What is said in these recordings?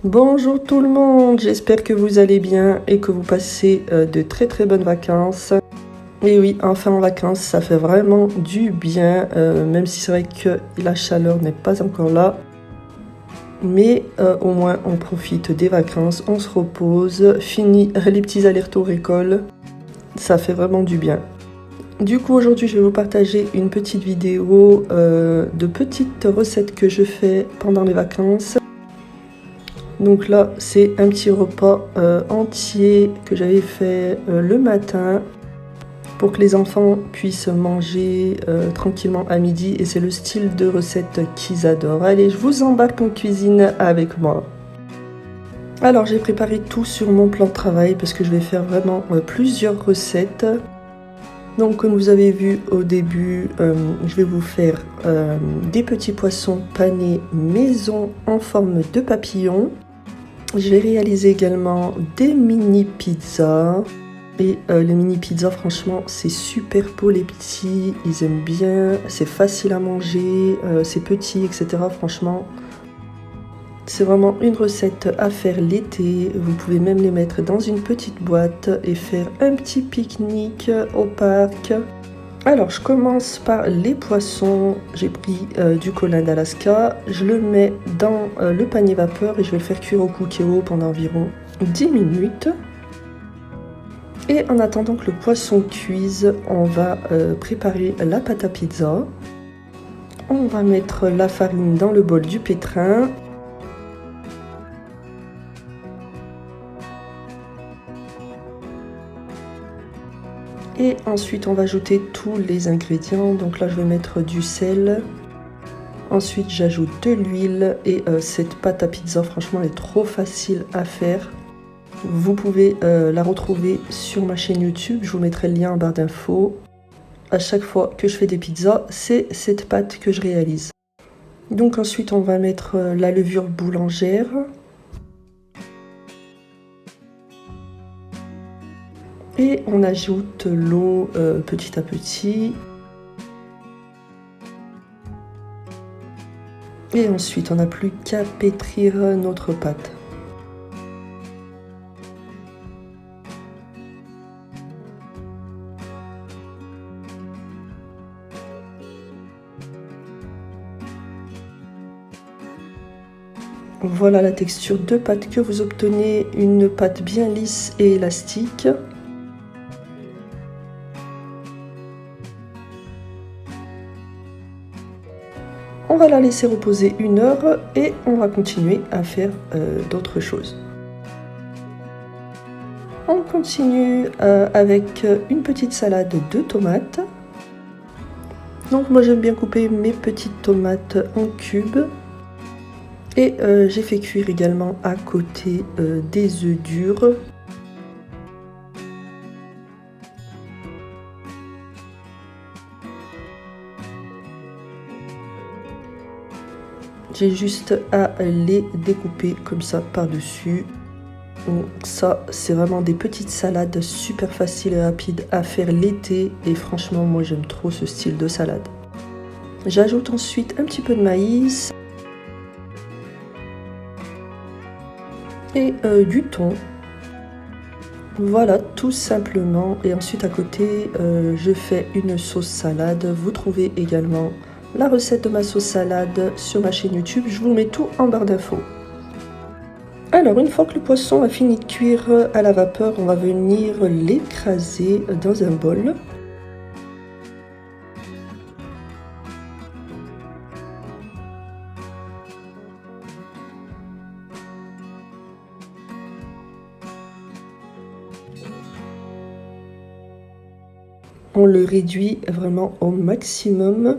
Bonjour tout le monde, j'espère que vous allez bien et que vous passez de très bonnes vacances. Et oui, enfin en vacances, ça fait vraiment du bien, même si c'est vrai que la chaleur n'est pas encore là. Mais au moins on profite des vacances, on se repose, fini les petits allers-retours école, ça fait vraiment du bien. Du coup aujourd'hui je vais vous partager une petite vidéo de petites recettes que je fais pendant les vacances. Donc là, c'est un petit repas entier que j'avais fait le matin pour que les enfants puissent manger tranquillement à midi. Et c'est le style de recette qu'ils adorent. Allez, je vous embarque en cuisine avec moi. Alors, j'ai préparé tout sur mon plan de travail parce que je vais faire vraiment plusieurs recettes. Donc, comme vous avez vu au début, je vais vous faire des petits poissons panés maison en forme de papillon. Je vais réaliser également des mini pizzas. Et les mini pizzas, franchement, c'est super pour les petits. Ils aiment bien, c'est facile à manger, c'est petit, etc. Franchement, c'est vraiment une recette à faire l'été. Vous pouvez même les mettre dans une petite boîte et faire un petit pique-nique au parc. Alors, je commence par les poissons. J'ai pris du colin d'Alaska. Je le mets dans le panier vapeur et je vais le faire cuire au cookéo pendant environ 10 minutes. Et en attendant que le poisson cuise, on va préparer la pâte à pizza. On va mettre la farine dans le bol du pétrin. Et ensuite, on va ajouter tous les ingrédients. Donc là, je vais mettre du sel. Ensuite, j'ajoute de l'huile. Et cette pâte à pizza, franchement, elle est trop facile à faire. Vous pouvez la retrouver sur ma chaîne YouTube. Je vous mettrai le lien en barre d'infos. À chaque fois que je fais des pizzas, c'est cette pâte que je réalise. Donc ensuite, on va mettre la levure boulangère. Et on ajoute l'eau petit à petit. Et ensuite, on n'a plus qu'à pétrir notre pâte. Voilà la texture de pâte que vous obtenez, une pâte bien lisse et élastique. On va la laisser reposer 1 heure et on va continuer à faire d'autres choses. On continue avec une petite salade de tomates. Donc moi j'aime bien couper mes petites tomates en cubes. Et j'ai fait cuire également à côté des œufs durs. J'ai juste à les découper comme ça par-dessus. Donc ça, c'est vraiment des petites salades super faciles et rapides à faire l'été. Et franchement, moi j'aime trop ce style de salade. J'ajoute ensuite un petit peu de maïs. Et du thon. Voilà, tout simplement. Et ensuite à côté, je fais une sauce salade. Vous trouvez également la recette de ma sauce salade sur ma chaîne YouTube. Je vous mets tout en barre d'infos. Alors, une fois que le poisson a fini de cuire à la vapeur, on va venir l'écraser dans un bol. On le réduit vraiment au maximum.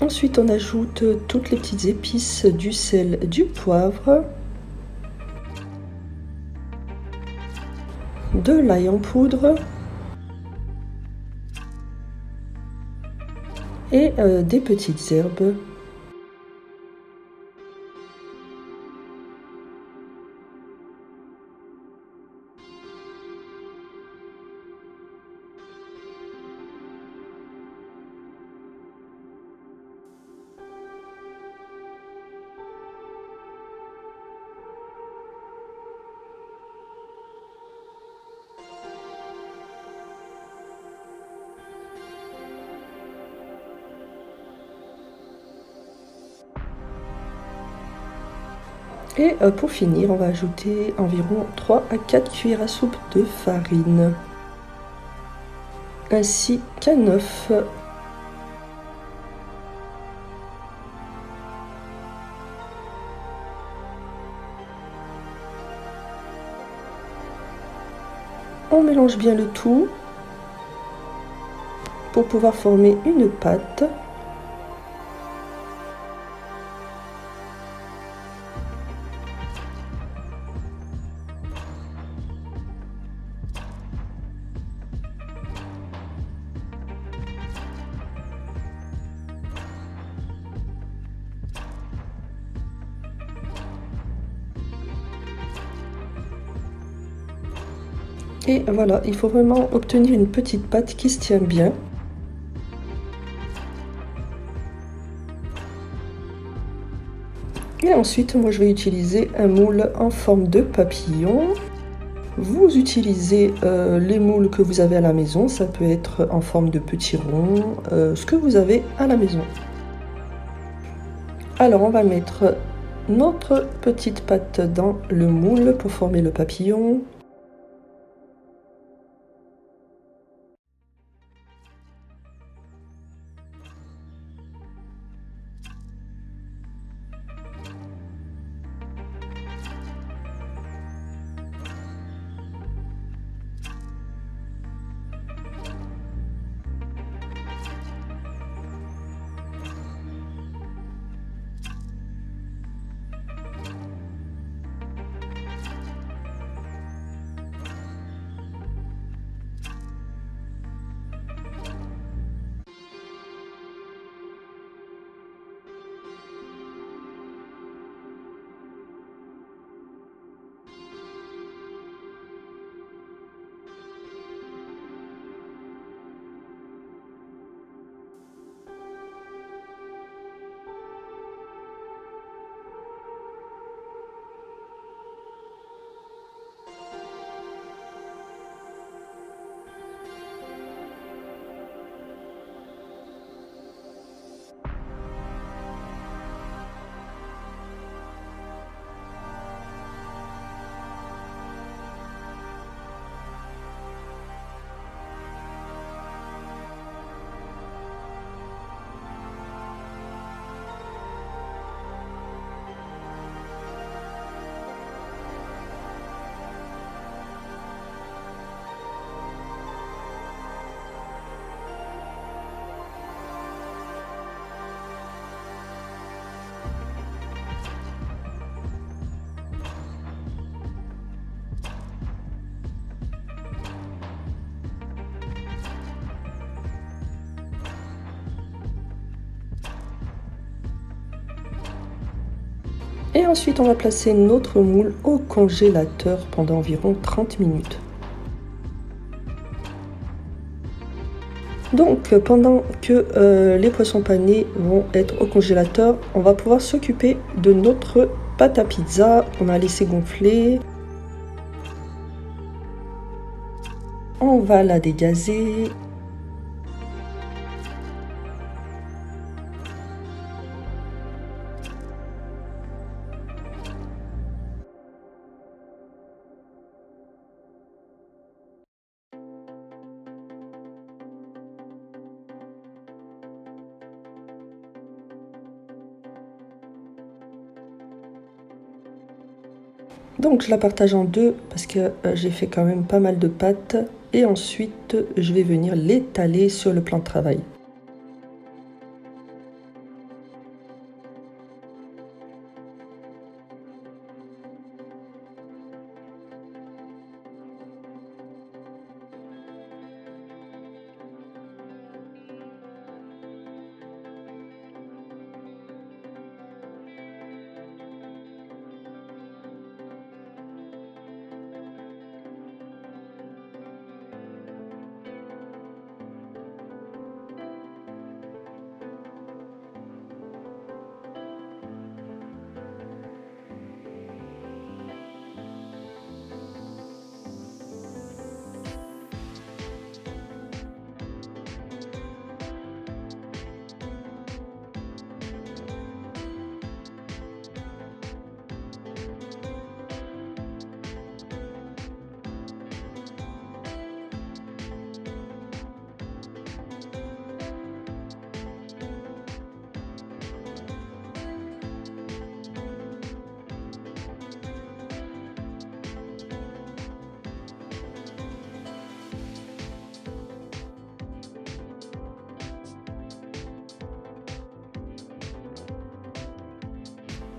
Ensuite, on ajoute toutes les petites épices, du sel, du poivre, de l'ail en poudre et des petites herbes. Et pour finir, on va ajouter environ 3 à 4 cuillères à soupe de farine, ainsi qu'un œuf. On mélange bien le tout pour pouvoir former une pâte. Et voilà, il faut vraiment obtenir une petite pâte qui se tient bien. Et ensuite, moi je vais utiliser un moule en forme de papillon. Vous utilisez les moules que vous avez à la maison, ça peut être en forme de petits ronds, ce que vous avez à la maison. Alors on va mettre notre petite pâte dans le moule pour former le papillon. Et ensuite, on va placer notre moule au congélateur pendant environ 30 minutes. Donc, pendant que les poissons panés vont être au congélateur, on va pouvoir s'occuper de notre pâte à pizza qu'on a laissé gonfler. On va la dégazer. Donc je la partage en deux parce que j'ai fait quand même pas mal de pâtes et ensuite je vais venir l'étaler sur le plan de travail.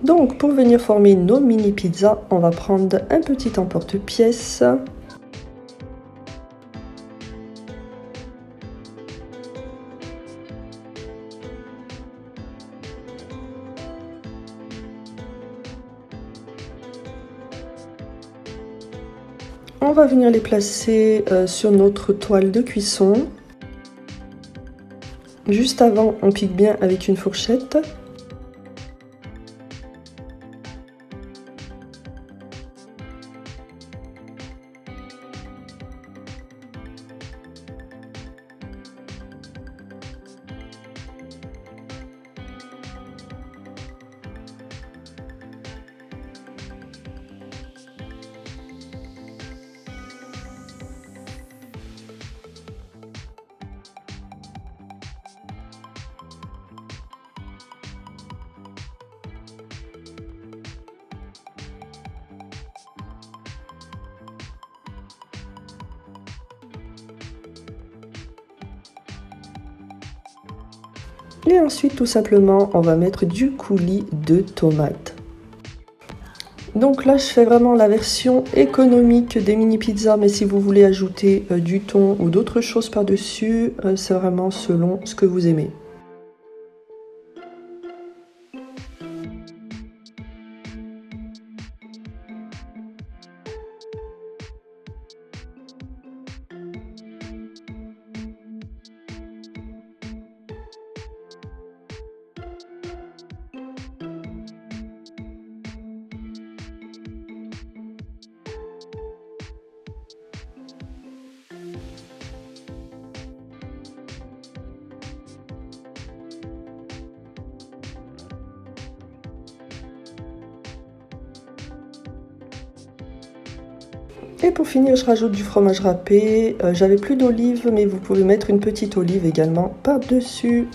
Donc pour venir former nos mini pizzas, on va prendre un petit emporte-pièce. On va venir les placer sur notre toile de cuisson. Juste avant, on pique bien avec une fourchette. Et ensuite, tout simplement, on va mettre du coulis de tomates. Donc là, je fais vraiment la version économique des mini pizzas, mais si vous voulez ajouter du thon ou d'autres choses par-dessus, c'est vraiment selon ce que vous aimez. Et pour finir, je rajoute du fromage râpé. J'avais plus d'olive, mais vous pouvez mettre une petite olive également par-dessus.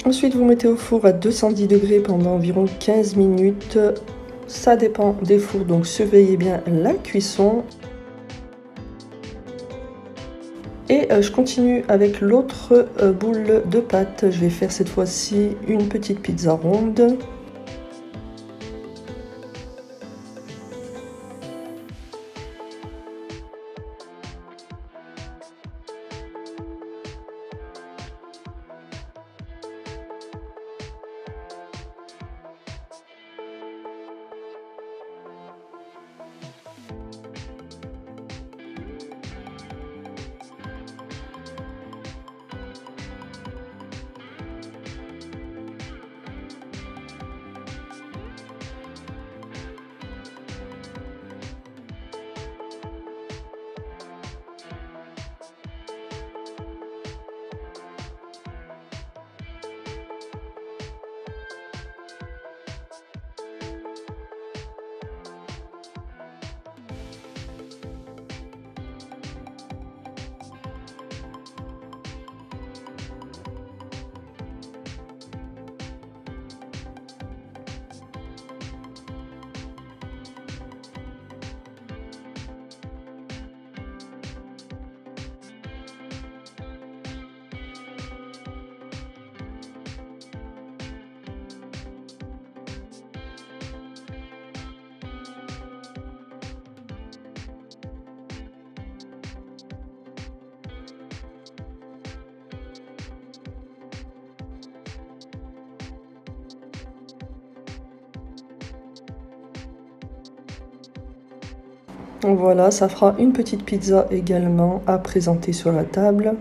Ensuite, vous mettez au four à 210 degrés pendant environ 15 minutes. Ça dépend des fours, donc surveillez bien la cuisson. Et je continue avec l'autre boule de pâte. Je vais faire cette fois-ci une petite pizza ronde. Voilà, ça fera une petite pizza également à présenter sur la table.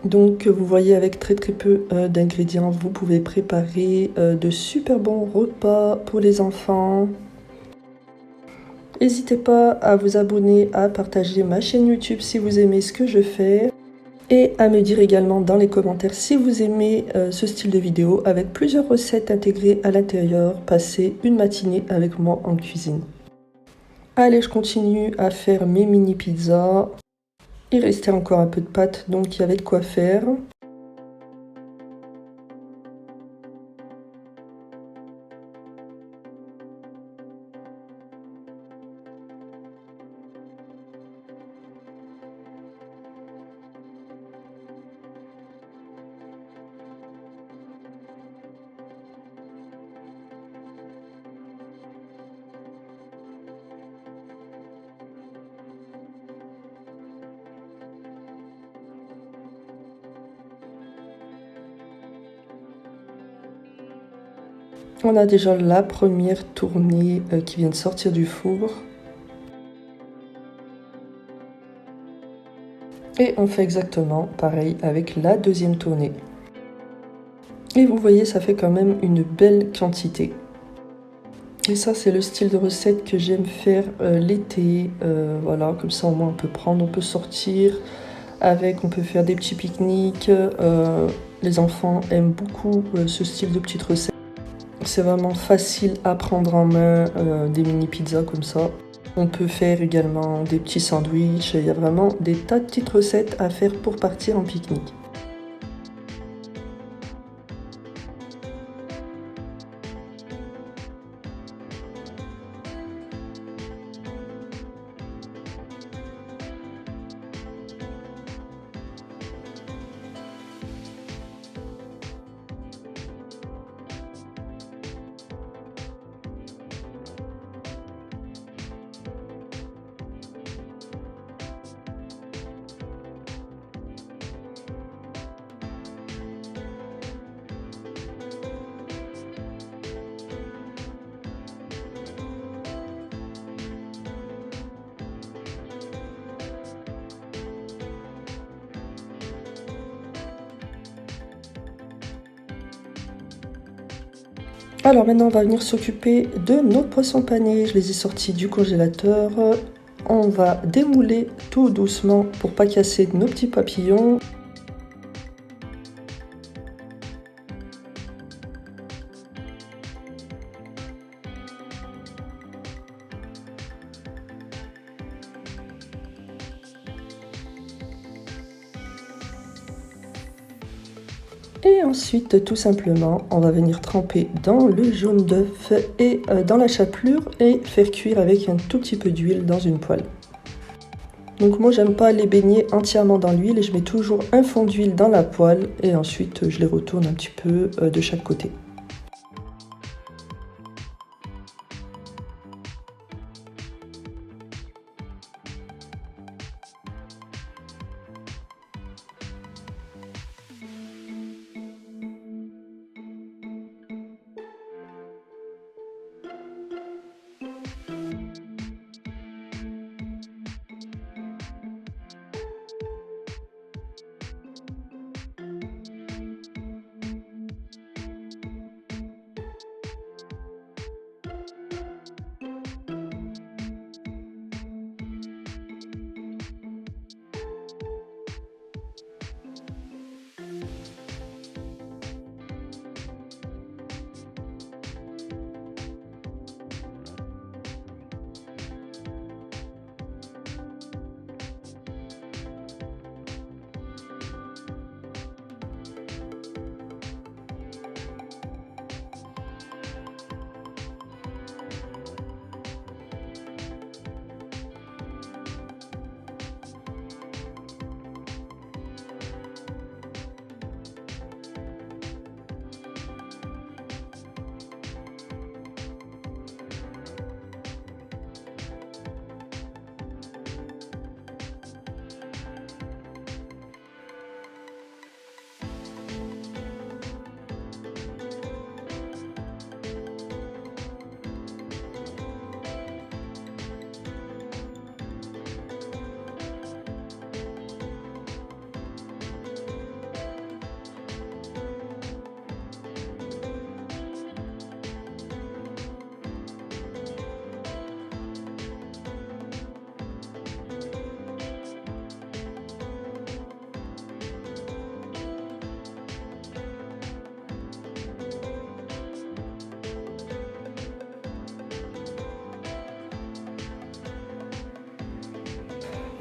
Donc vous voyez, avec très peu d'ingrédients, vous pouvez préparer de super bons repas pour les enfants. N'hésitez pas à vous abonner, à partager ma chaîne YouTube si vous aimez ce que je fais. Et à me dire également dans les commentaires si vous aimez ce style de vidéo avec plusieurs recettes intégrées à l'intérieur. Passez une matinée avec moi en cuisine. Allez, je continue à faire mes mini pizzas. Il restait encore un peu de pâte, donc il y avait de quoi faire. On a déjà la première tournée qui vient de sortir du four. Et on fait exactement pareil avec la deuxième tournée. Et vous voyez, ça fait quand même une belle quantité. Et ça, c'est le style de recette que j'aime faire l'été. Voilà, comme ça au moins on peut prendre, on peut sortir avec, on peut faire des petits pique-niques. Les enfants aiment beaucoup ce style de petites recettes. C'est vraiment facile à prendre en main, des mini pizzas comme ça. On peut faire également des petits sandwichs. Il y a vraiment des tas de petites recettes à faire pour partir en pique-nique. Alors maintenant, on va venir s'occuper de nos poissons panés. Je les ai sortis du congélateur. On va démouler tout doucement pour pas casser nos petits papillons. Et ensuite, tout simplement, on va venir tremper dans le jaune d'œuf et dans la chapelure et faire cuire avec un tout petit peu d'huile dans une poêle. Donc moi, j'aime pas les baigner entièrement dans l'huile et je mets toujours un fond d'huile dans la poêle et ensuite je les retourne un petit peu de chaque côté.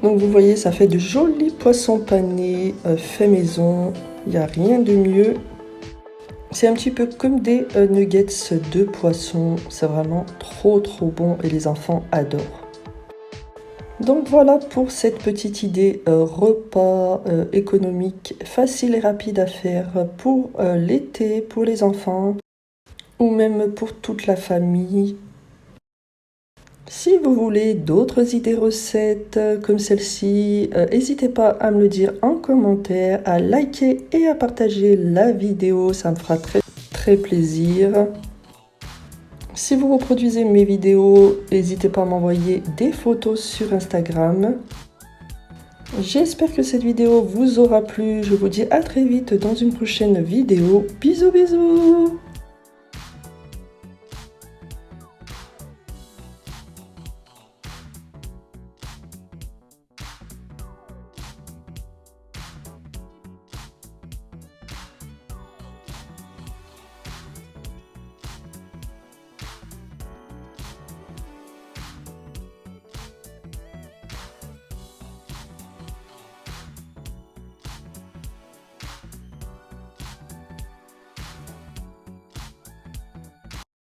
Donc vous voyez, ça fait de jolis poissons panés fait maison. Il n'y a rien de mieux. C'est un petit peu comme des nuggets de poisson. C'est vraiment trop bon et les enfants adorent. Donc voilà pour cette petite idée repas économique facile et rapide à faire pour l'été, pour les enfants ou même pour toute la famille. Si vous voulez d'autres idées recettes comme celle-ci, n'hésitez pas à me le dire en commentaire, à liker et à partager la vidéo, ça me fera très plaisir. Si vous reproduisez mes vidéos, n'hésitez pas à m'envoyer des photos sur Instagram. J'espère que cette vidéo vous aura plu. Je vous dis à très vite dans une prochaine vidéo. Bisous bisous!